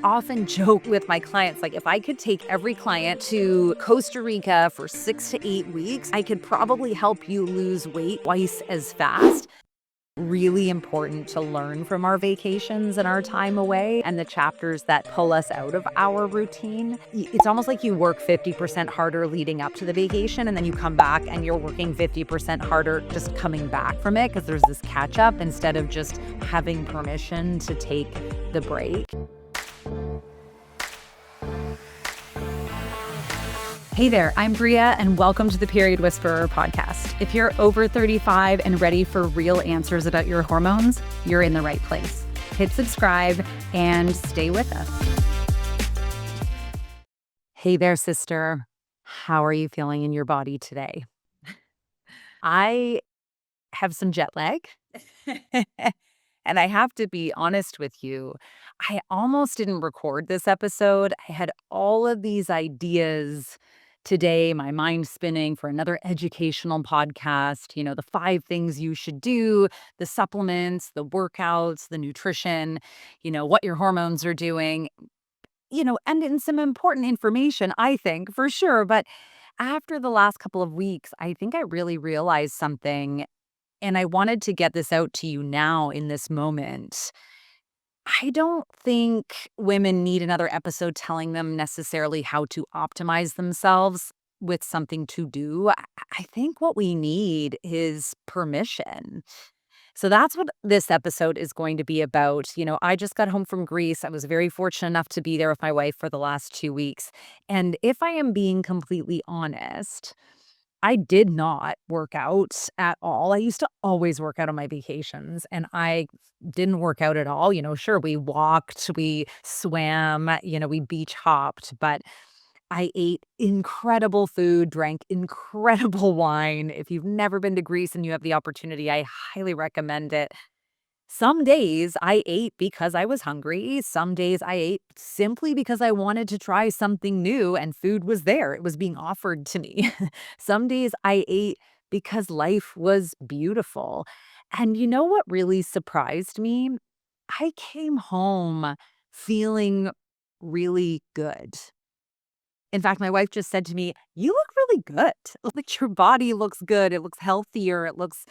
often joke with my clients, like if I could take every client to Costa Rica for 6 to 8 weeks, I could probably help you lose weight twice as fast. Really important to learn from our vacations and our time away and the chapters that pull us out of our routine. It's almost like you work 50% harder leading up to the vacation, and then you come back and you're working 50% harder just coming back from it because there's this catch up instead of just having permission to take the break. Hey there, I'm Bria, and welcome to the Period Whisperer podcast. If you're over 35 and ready for real answers about your hormones, you're in the right place. Hit subscribe and stay with us. Hey there, sister. How are you feeling in your body today? I have some jet lag. And I have to be honest with you, I almost didn't record this episode. I had all of these ideas today, my mind spinning for another educational podcast, the 5 things you should do, the supplements, the workouts, the nutrition, what your hormones are doing, and in some important information, I think, for sure. But after the last couple of weeks, I think I really realized something, and I wanted to get this out to you now in this moment. I don't think women need another episode telling them necessarily how to optimize themselves with something to do. I think what we need is permission. So that's what this episode is going to be about. I just got home from Greece. I was very fortunate enough to be there with my wife for the last 2 weeks. And if I am being completely honest, I did not work out at all. I used to always work out on my vacations, and I didn't work out at all. Sure, we walked, we swam, we beach hopped, but I ate incredible food, drank incredible wine. If you've never been to Greece and you have the opportunity, I highly recommend it. Some days I ate because I was hungry. Some days I ate simply because I wanted to try something new and food was there. It was being offered to me. Some days I ate because life was beautiful. And you know what really surprised me? I came home feeling really good. In fact, my wife just said to me, "You look really good. Like your body looks good. It looks healthier. It looks,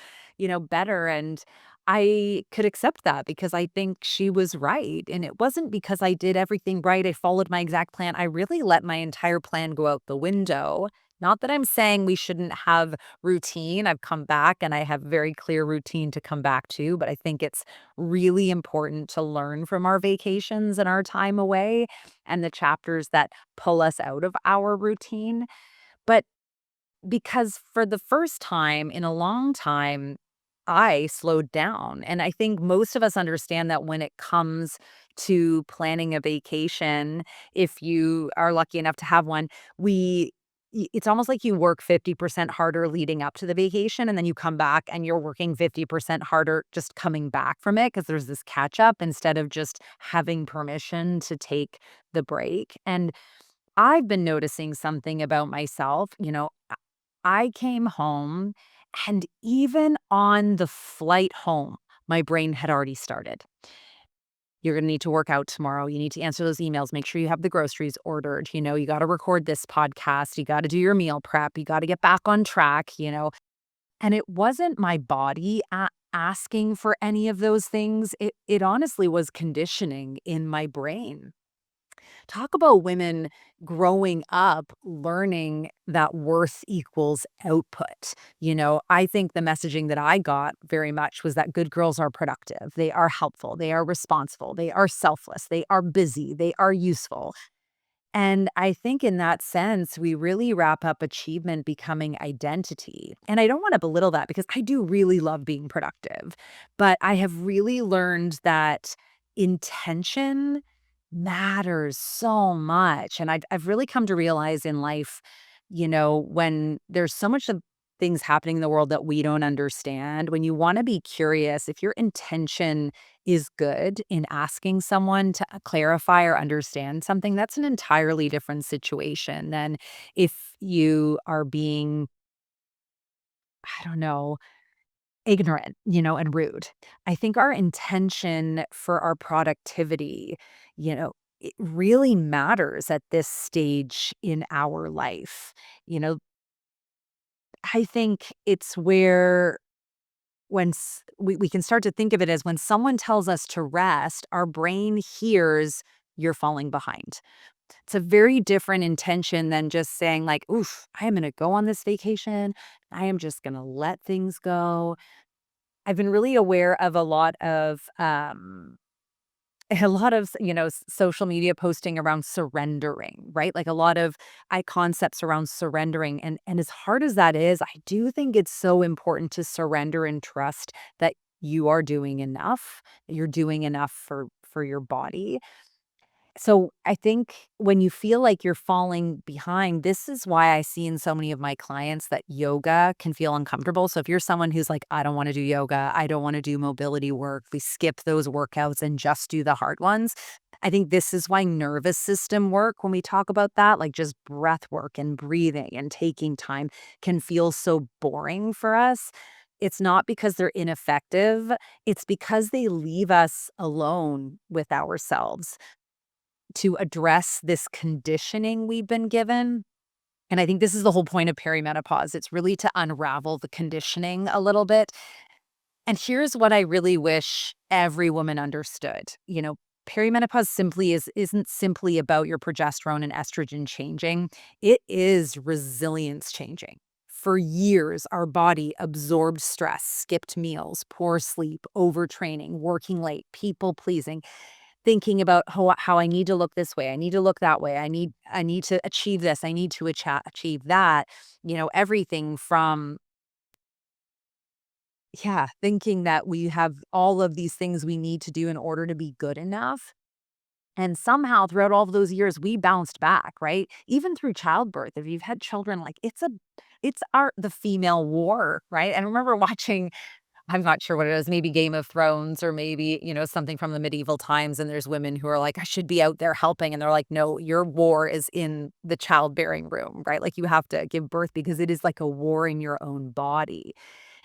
better." And I could accept that because I think she was right. And it wasn't because I did everything right. I followed my exact plan. I really let my entire plan go out the window. Not that I'm saying we shouldn't have routine. I've come back and I have very clear routine to come back to, but I think it's really important to learn from our vacations and our time away and the chapters that pull us out of our routine. But because for the first time in a long time, I slowed down. And I think most of us understand that when it comes to planning a vacation, if you are lucky enough to have one, it's almost like you work 50% harder leading up to the vacation, and then you come back and you're working 50% harder just coming back from it because there's this catch up instead of just having permission to take the break. And I've been noticing something about myself. I came home, and even on the flight home, my brain had already started. You're going to need to work out tomorrow. You need to answer those emails. Make sure you have the groceries ordered. You got to record this podcast. You got to do your meal prep. You got to get back on track. And it wasn't my body asking for any of those things. It honestly was conditioning in my brain. Talk about women growing up learning that worth equals output. I think the messaging that I got very much was that good girls are productive, they are helpful, they are responsible, they are selfless, they are busy, they are useful. And I think in that sense, we really wrap up achievement becoming identity. And I don't want to belittle that because I do really love being productive. But I have really learned that intention matters so much. And I've really come to realize in life, when there's so much of things happening in the world that we don't understand, when you want to be curious, if your intention is good in asking someone to clarify or understand something, that's an entirely different situation than if you are being, I don't know, ignorant, and rude. I think our intention for our productivity, you know, it really matters at this stage in our life. You know, I think it's where we can start to think of it as when someone tells us to rest, our brain hears you're falling behind. It's a very different intention than just saying, like, oof, I am going to go on this vacation. I am just going to let things go. I've been really aware of a lot of a lot of, social media posting around surrendering, right? Like a lot of concepts around surrendering. And as hard as that is, I do think it's so important to surrender and trust that you are doing enough. You're doing enough for your body. So I think when you feel like you're falling behind, this is why I see in so many of my clients that yoga can feel uncomfortable. So if you're someone who's like, I don't want to do yoga, I don't want to do mobility work, we skip those workouts and just do the hard ones. I think this is why nervous system work, when we talk about that, like just breath work and breathing and taking time, can feel so boring for us. It's not because they're ineffective, it's because they leave us alone with ourselves to address this conditioning we've been given. And I think this is the whole point of perimenopause. It's really to unravel the conditioning a little bit. And here's what I really wish every woman understood. Perimenopause isn't simply about your progesterone and estrogen changing. It is resilience changing. For years, our body absorbed stress, skipped meals, poor sleep, overtraining, working late, people pleasing, thinking about how I need to look this way, I need to look that way, I need to achieve this, I need to achieve that. Everything from, yeah, thinking that we have all of these things we need to do in order to be good enough. And somehow throughout all of those years, we bounced back, right? Even through childbirth, if you've had children, like the female war, right? And I remember watching, I'm not sure what it is, maybe Game of Thrones or maybe, something from the medieval times, and there's women who are like, "I should be out there helping," and they're like, "No, your war is in the childbearing room," right? Like, you have to give birth because it is like a war in your own body.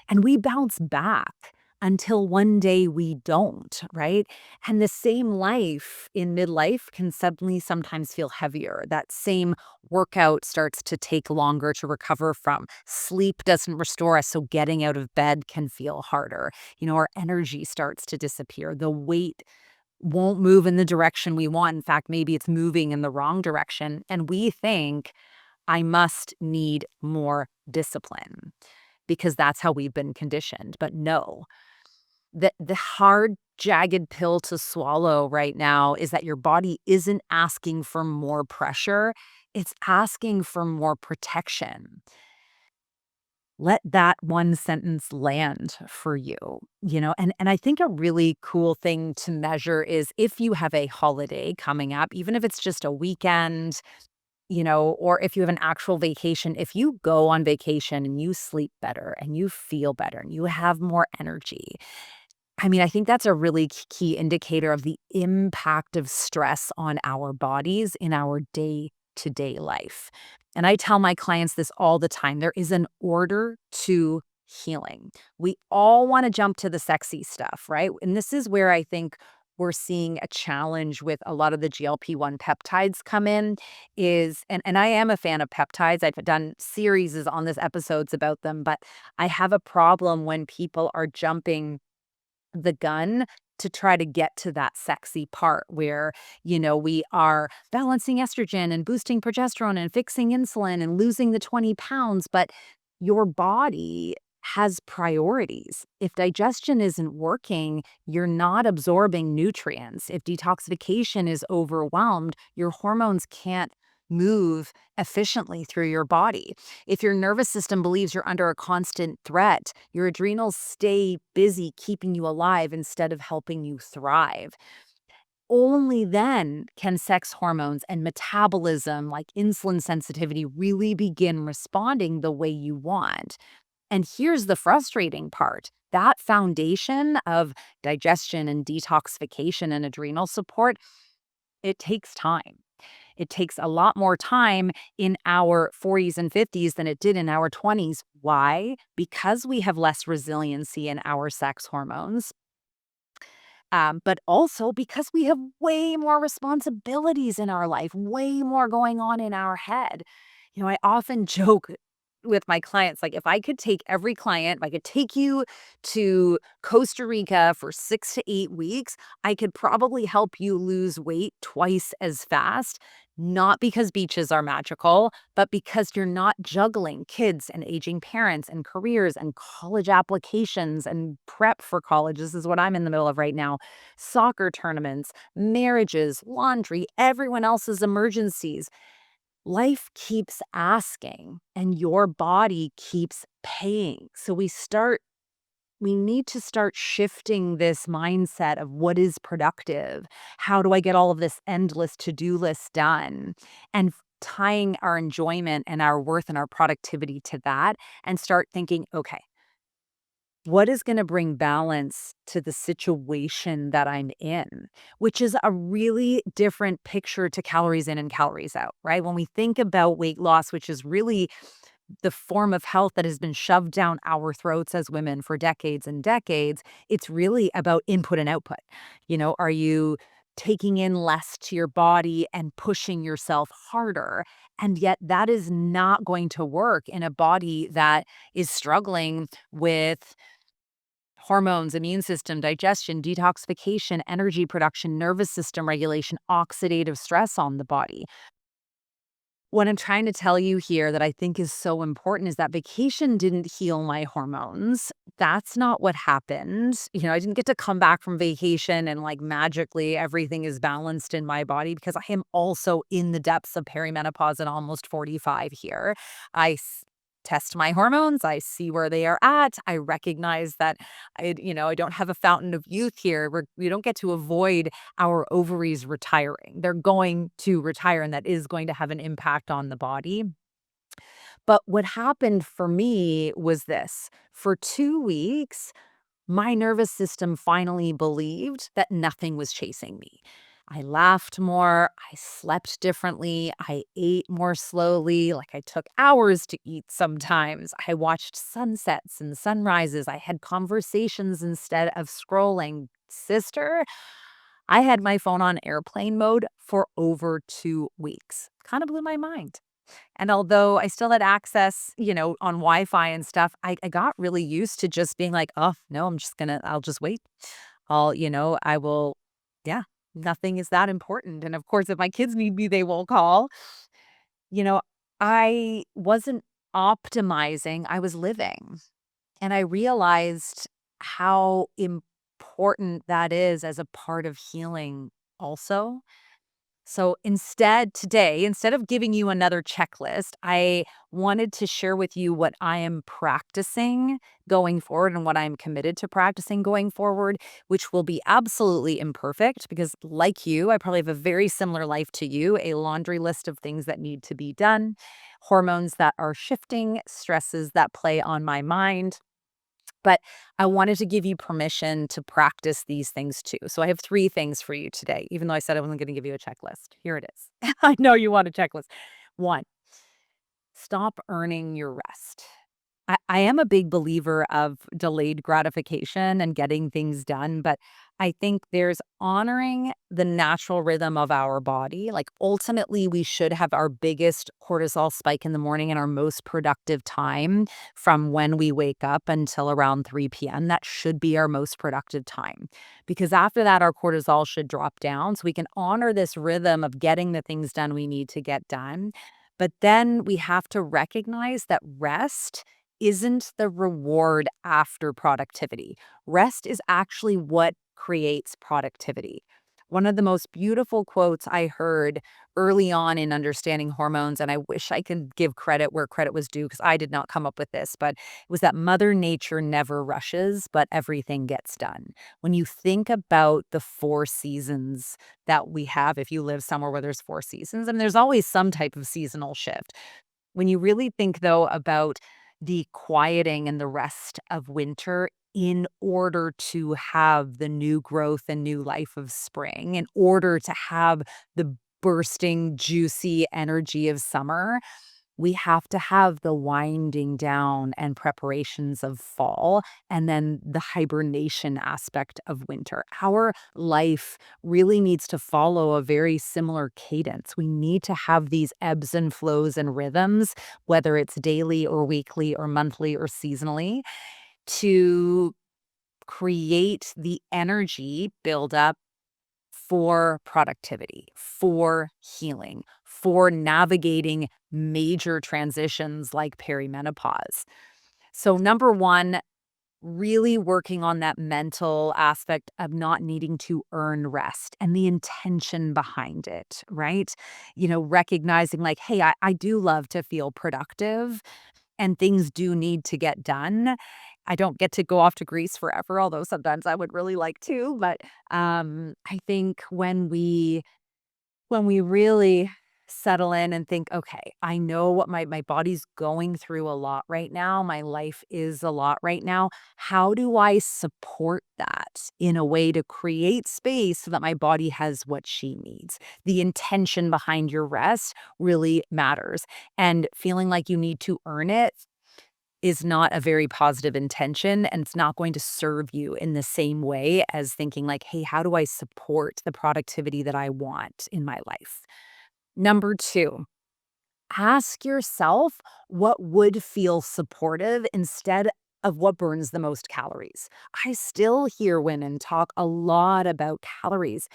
And we bounce back until one day we don't, right? And the same life in midlife can suddenly sometimes feel heavier. That same workout starts to take longer to recover from. Sleep doesn't restore us, so getting out of bed can feel harder. Our energy starts to disappear. The weight won't move in the direction we want. In fact, maybe it's moving in the wrong direction. And we think, I must need more discipline because that's how we've been conditioned. But no, the hard, jagged pill to swallow right now is that your body isn't asking for more pressure. It's asking for more protection. Let that one sentence land for you, and I think a really cool thing to measure is if you have a holiday coming up, even if it's just a weekend, or if you have an actual vacation, if you go on vacation and you sleep better and you feel better and you have more energy, I mean, I think that's a really key indicator of the impact of stress on our bodies in our day-to-day life. And I tell my clients this all the time. There is an order to healing. We all want to jump to the sexy stuff, right? And this is where I think we're seeing a challenge with a lot of the GLP-1 peptides come in and I am a fan of peptides. I've done series on this episodes about them, but I have a problem when people are jumping the gun to try to get to that sexy part where, we are balancing estrogen and boosting progesterone and fixing insulin and losing the 20 pounds. But your body has priorities. If digestion isn't working, you're not absorbing nutrients. If detoxification is overwhelmed, your hormones can't move efficiently through your body. If your nervous system believes you're under a constant threat, your adrenals stay busy keeping you alive instead of helping you thrive. Only then can sex hormones and metabolism, like insulin sensitivity, really begin responding the way you want. And here's the frustrating part. That foundation of digestion and detoxification and adrenal support, it takes time. It takes a lot more time in our 40s and 50s than it did in our 20s. Why? Because we have less resiliency in our sex hormones. But also because we have way more responsibilities in our life, way more going on in our head. I often joke with my clients, like, if I could take every client, if I could take you to Costa Rica for 6 to 8 weeks, I could probably help you lose weight twice as fast. Not because beaches are magical, but because you're not juggling kids and aging parents and careers and college applications and prep for college. This is what I'm in the middle of right now. Soccer tournaments, marriages, laundry, everyone else's emergencies. Life keeps asking and your body keeps paying. So we need to start shifting this mindset of what is productive. How do I get all of this endless to-do list done? And tying our enjoyment and our worth and our productivity to that and start thinking, okay, what is going to bring balance to the situation that I'm in, which is a really different picture to calories in and calories out, right? When we think about weight loss, which is really the form of health that has been shoved down our throats as women for decades and decades, it's really about input and output. Are you taking in less to your body and pushing yourself harder? And yet that is not going to work in a body that is struggling with hormones, immune system, digestion, detoxification, energy production, nervous system regulation, oxidative stress on the body. What I'm trying to tell you here that I think is so important is that vacation didn't heal my hormones. That's not what happened. I didn't get to come back from vacation and like magically everything is balanced in my body because I am also in the depths of perimenopause at almost 45 here. Test my hormones. I see where they are at. I recognize that I don't have a fountain of youth here. We don't get to avoid our ovaries retiring. They're going to retire, and that is going to have an impact on the body. But what happened for me was this. For 2 weeks, my nervous system finally believed that nothing was chasing me. I laughed more, I slept differently, I ate more slowly, like I took hours to eat sometimes. I watched sunsets and sunrises. I had conversations instead of scrolling. Sister, I had my phone on airplane mode for over 2 weeks. Kind of blew my mind. And although I still had access, on Wi-Fi and stuff, I got really used to just being like, oh, no, I'll just wait. I will, yeah, nothing is that important. And of course, if my kids need me, they will call. You know, I wasn't optimizing, I was living. And I realized how important that is as a part of healing also. So instead of giving you another checklist, I wanted to share with you what I am practicing going forward and what I'm committed to practicing going forward, which will be absolutely imperfect because, like you, I probably have a very similar life to you, a laundry list of things that need to be done, hormones that are shifting, stresses that play on my mind. But I wanted to give you permission to practice these things too. So I have 3 things for you today, even though I said I wasn't gonna give you a checklist. Here it is. I know you want a checklist. 1, stop earning your rest. I am a big believer of delayed gratification and getting things done, but I think there's honoring the natural rhythm of our body. Like ultimately, we should have our biggest cortisol spike in the morning and our most productive time from when we wake up until around 3 p.m. That should be our most productive time because after that, our cortisol should drop down. So we can honor this rhythm of getting the things done we need to get done. But then we have to recognize that rest isn't the reward after productivity. Rest is actually what creates productivity. One of the most beautiful quotes I heard early on in understanding hormones, and I wish I could give credit where credit was due because I did not come up with this, but it was that Mother Nature never rushes, but everything gets done. When you think about the 4 seasons that we have, if you live somewhere where there's 4 seasons, I mean, there's always some type of seasonal shift. When you really think, though, about the quieting and the rest of winter in order to have the new growth and new life of spring, in order to have the bursting, juicy energy of summer, We have to have the winding down and preparations of fall, and then the hibernation aspect of winter. Our life really needs to follow a very similar cadence. We need to have these ebbs and flows and rhythms, whether it's daily or weekly or monthly or seasonally, to create the energy buildup for productivity, for healing, for navigating major transitions like perimenopause. So, number one, really working on that mental aspect of not needing to earn rest and the intention behind it, right? Recognizing like, hey, I do love to feel productive and things do need to get done. I don't get to go off to Greece forever, although sometimes I would really like to. But I think when we really settle in and think, okay, I know what my body's going through a lot right now. My life is a lot right now. How do I support that in a way to create space so that my body has what she needs? The intention behind your rest really matters. And feeling like you need to earn it is not a very positive intention, and it's not going to serve you in the same way as thinking like, "Hey, how do I support the productivity that I want in my life?" Number 2, ask yourself what would feel supportive instead of what burns the most calories. I still hear women talk a lot about calories,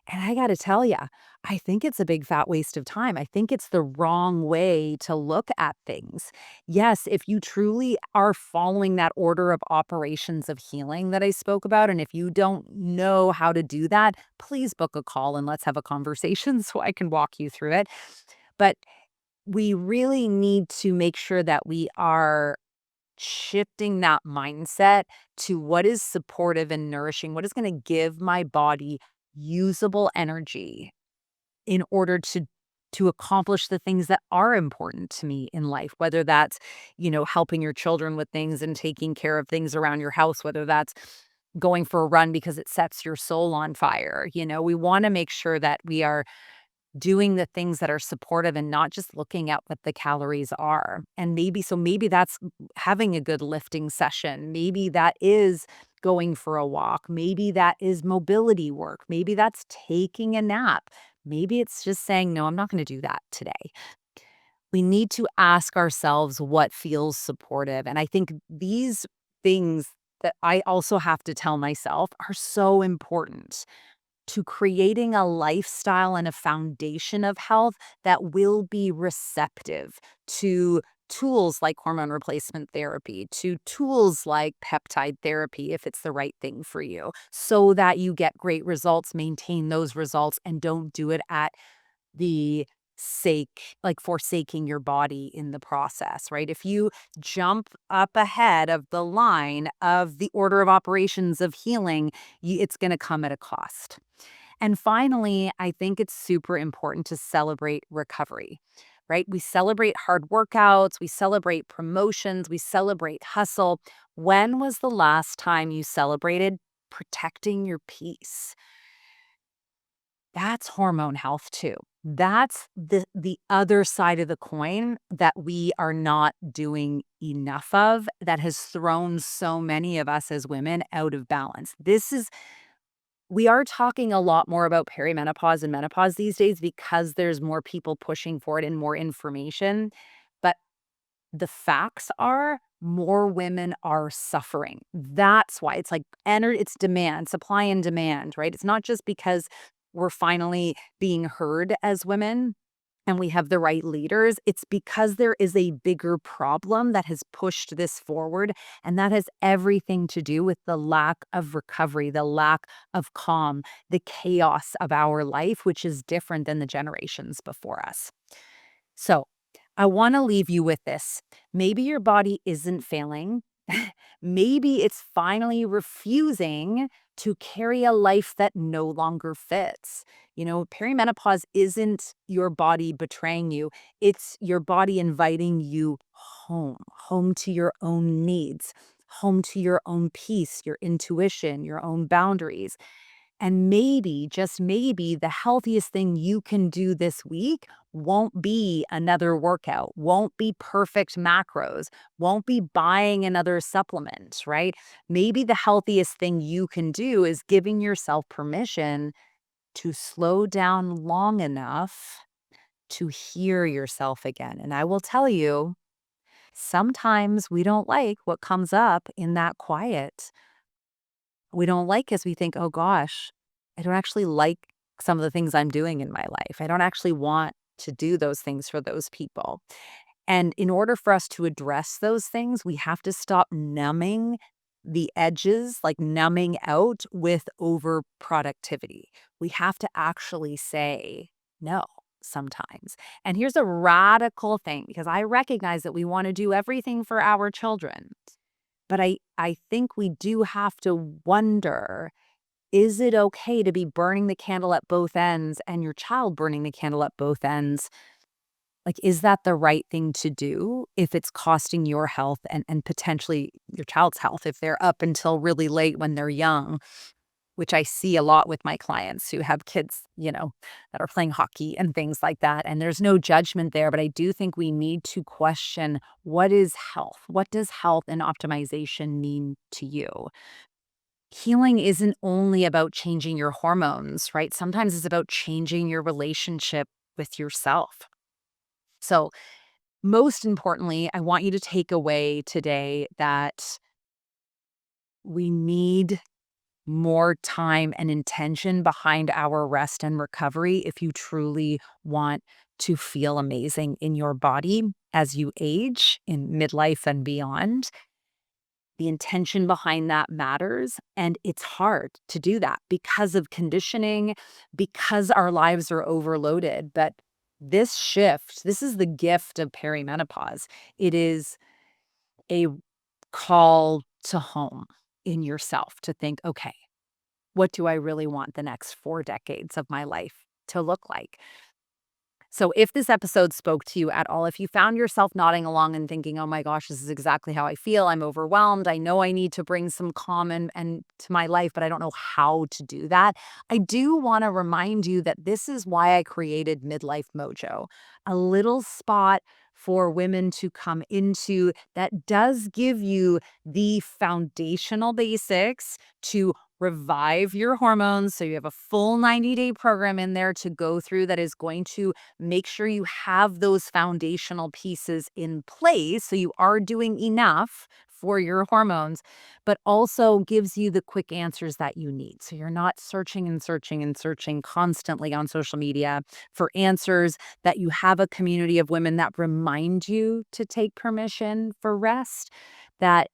and I gotta tell ya, I think it's a big fat waste of time. I think it's the wrong way to look at things. Yes, if you truly are following that order of operations of healing that I spoke about, and if you don't know how to do that, please book a call and let's have a conversation so I can walk you through it. But we really need to make sure that we are shifting that mindset to what is supportive and nourishing, what is going to give my body usable energy in order to accomplish the things that are important to me in life, whether that's, helping your children with things and taking care of things around your house, whether that's going for a run because it sets your soul on fire. We want to make sure that we are doing the things that are supportive and not just looking at what the calories are. And maybe that's having a good lifting session. Maybe that is going for a walk. Maybe that is mobility work. Maybe that's taking a nap. Maybe it's just saying, no, I'm not going to do that today. We need to ask ourselves what feels supportive. And I think these things that I also have to tell myself are so important to creating a lifestyle and a foundation of health that will be receptive to tools like hormone replacement therapy, to tools like peptide therapy, if it's the right thing for you, so that you get great results, maintain those results, and don't do it at the like forsaking your body in the process, right? If you jump up ahead of the line of the order of operations of healing, it's going to come at a cost. And finally, I think it's super important to celebrate recovery, right? We celebrate hard workouts, we celebrate promotions, we celebrate hustle. When was the last time you celebrated protecting your peace? That's hormone health too. That's the other side of the coin that we are not doing enough of that has thrown so many of us as women out of balance. We are talking a lot more about perimenopause and menopause these days because there's more people pushing for it and more information. But the facts are more women are suffering. That's why it's like it's demand, supply and demand, right? It's not just because we're finally being heard as women and we have the right leaders. It's because there is a bigger problem that has pushed this forward. And that has everything to do with the lack of recovery, the lack of calm, the chaos of our life, which is different than the generations before us. So I want to leave you with this. Maybe your body isn't failing. Maybe it's finally refusing to carry a life that no longer fits. Perimenopause isn't your body betraying you. It's your body inviting you home to your own needs, home to your own peace, your intuition, your own boundaries. And maybe, just maybe, the healthiest thing you can do this week won't be another workout, won't be perfect macros, won't be buying another supplement, right? Maybe the healthiest thing you can do is giving yourself permission to slow down long enough to hear yourself again. And I will tell you, sometimes we don't like what comes up in that quiet. We don't like as we think, oh gosh, I don't actually like some of the things I'm doing in my life. I don't actually want to do those things for those people. And in order for us to address those things, we have to stop numbing the edges, like numbing out with over productivity. We have to actually say no sometimes. And here's a radical thing, because I recognize that we want to do everything for our children. But I think we do have to wonder, is it okay to be burning the candle at both ends and your child burning the candle at both ends? Like, is that the right thing to do if it's costing your health and potentially your child's health if they're up until really late when they're young, which I see a lot with my clients who have kids, that are playing hockey and things like that. And there's no judgment there, but I do think we need to question, what is health? What does health and optimization mean to you? Healing isn't only about changing your hormones, right? Sometimes it's about changing your relationship with yourself. So, most importantly, I want you to take away today that we need more time and intention behind our rest and recovery if you truly want to feel amazing in your body as you age in midlife and beyond. The intention behind that matters. And it's hard to do that because of conditioning, because our lives are overloaded. But this shift, this is the gift of perimenopause. It is a call to home in yourself to think, okay, what do I really want the next 4 decades of my life to look like? So if this episode spoke to you at all, if you found yourself nodding along and thinking, oh my gosh, this is exactly how I feel, I'm overwhelmed, I know I need to bring some calm and to my life, but I don't know how to do that. I do want to remind you that this is why I created Midlife Mojo, a little spot for women to come into that does give you the foundational basics to revive your hormones. So you have a full 90-day program in there to go through that is going to make sure you have those foundational pieces in place so you are doing enough for your hormones, but also gives you the quick answers that you need. So you're not searching and searching and searching constantly on social media for answers, that you have a community of women that remind you to take permission for rest, that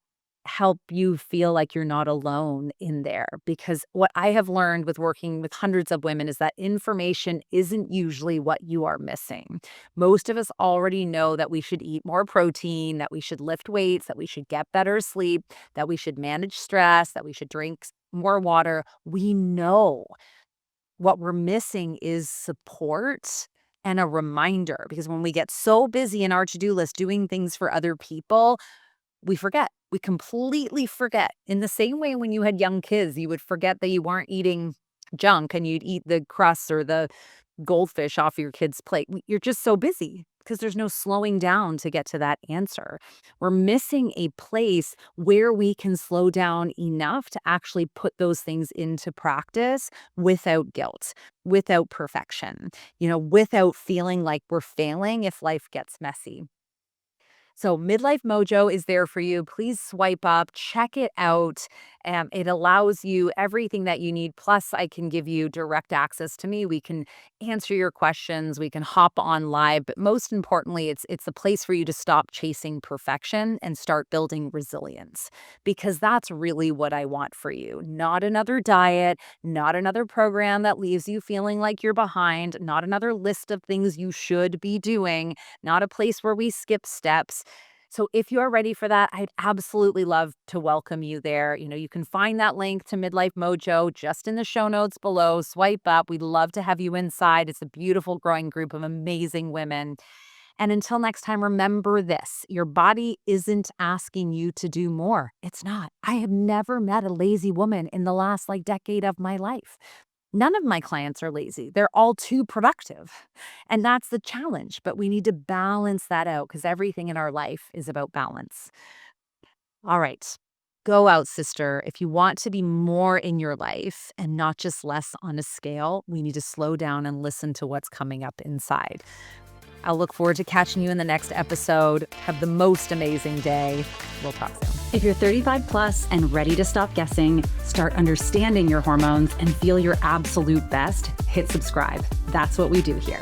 help you feel like you're not alone in there. Because what I have learned with working with hundreds of women is that information isn't usually what you are missing. Most of us already know that we should eat more protein, that we should lift weights, that we should get better sleep, that we should manage stress, that we should drink more water. We know. What we're missing is support and a reminder, because when we get so busy in our to-do list doing things for other people, we forget. We completely forget. In the same way, when you had young kids, you would forget that you weren't eating junk and you'd eat the crusts or the goldfish off your kid's plate. You're just so busy because there's no slowing down to get to that answer. We're missing a place where we can slow down enough to actually put those things into practice without guilt, without perfection, without feeling like we're failing if life gets messy. So Midlife Mojo is there for you. Please swipe up, check it out. It allows you everything that you need. Plus, I can give you direct access to me. We can answer your questions. We can hop on live. But most importantly, it's a place for you to stop chasing perfection and start building resilience, because that's really what I want for you. Not another diet, not another program that leaves you feeling like you're behind, not another list of things you should be doing, not a place where we skip steps. So if you are ready for that, I'd absolutely love to welcome you there. You can find that link to Midlife Mojo just in the show notes below. Swipe up. We'd love to have you inside. It's a beautiful growing group of amazing women. And until next time, remember this: your body isn't asking you to do more. It's not. I have never met a lazy woman in the last decade of my life. None of my clients are lazy. They're all too productive. And that's the challenge. But we need to balance that out because everything in our life is about balance. All right. Go out, sister. If you want to be more in your life and not just less on a scale, we need to slow down and listen to what's coming up inside. I'll look forward to catching you in the next episode. Have the most amazing day. We'll talk soon. If you're 35 plus and ready to stop guessing, start understanding your hormones, and feel your absolute best, hit subscribe. That's what we do here.